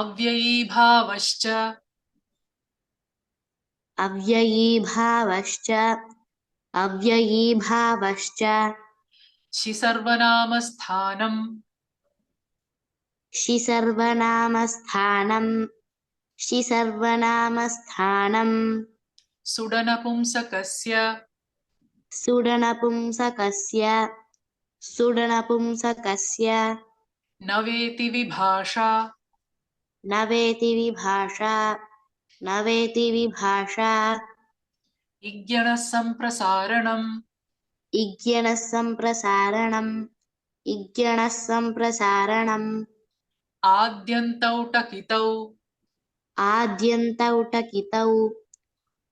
अव्ययीभावश्च अव्ययीभावश्च अव्ययीभावश्च शिसर्वनामस्थानं शिसर्वनामस्थानं शिसर्वनामस्थानं सुडनपुंसकस्य सुडनपुंसकस्य सुडनपुंसकस्य न वेति विभाषा न वेति विभाषा न वेति विभाषा इज्ञणः सम्प्रसारणम् इज्ञणः सम्प्रसारणम् इज्ञणः सम्प्रसारणम् आद्यन्तौ टकितौ आद्यन्तौ टकितौ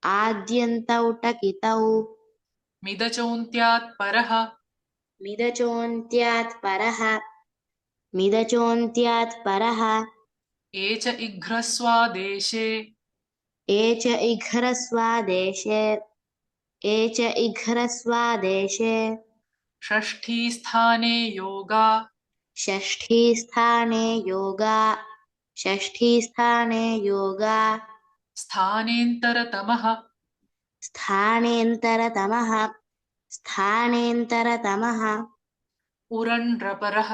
आद्यन्तौ टकितौ मिदचोन्त्यात् परः मिदचोन्त्यात् परः मिदचोन्त्यात् परः ये च इघ्रस्वादेशे ये च इघ्रस्वादेशे ये च इघ्रस्वादेशे षष्ठीस्थाने योगा षष्ठीस्थाने योगा षष्ठीस्थाने योगा स्थानेन्तरतमः स्थानेन्तरतमः स्थानेन्तरतमः उरण्ड्रपरः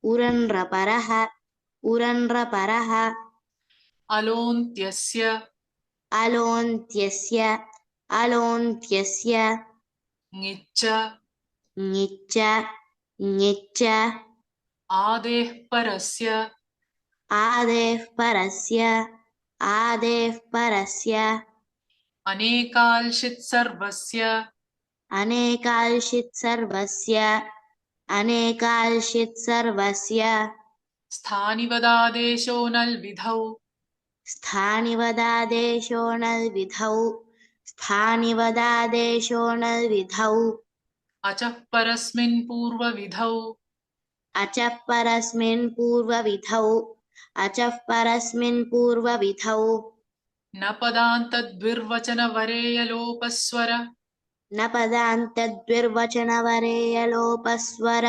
उरण्ड्रपरः उरण्ड्रपरः अलोन्त्यस्य अलोन्त्यस्य अलोन्त्यस्य ङिच्च ङिच्च ङिच्च आदेः परस्य आदेः परस्य आदेः परस्य अनेकाल्शित् सर्वस्य अनेकाल्शित् सर्वस्य अनेकाल्शित् सर्वस्य स्थानिवदादेशो नल्विधौ स्थानिवदादेशो नल्विधौ स्थानिवदादेशो नल्विधौ अचः परस्मिन् पूर्वविधौ अचः परस्मिन् पूर्वविधौ अचः परस्मिन् पूर्वविधौ न पदान्तद्विर्वचनवरेयलोपस्वर न पदान्तद्विर्वचनवरेयलोपस्वर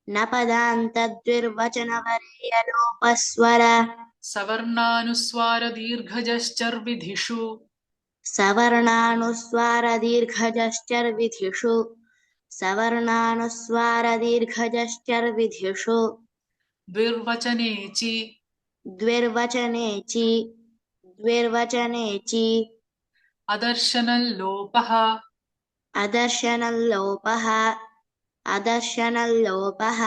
न पदान्तद्विर्वचनवरेयलोपस्वर सवर्णानुस्वारदीर्घजश्चर्विधिषु सवर्णानुस्वारदीर्घजश्चर्विधिषु सवर्णानुस्वारदीर्घजश्चर्विधिषु द्विर्वचनेचि द्विर्वचनेचि द्विर्वचनेचि अदर्शनल्लोपः अदर्शनल्लोपः अदर्शनल्लोपः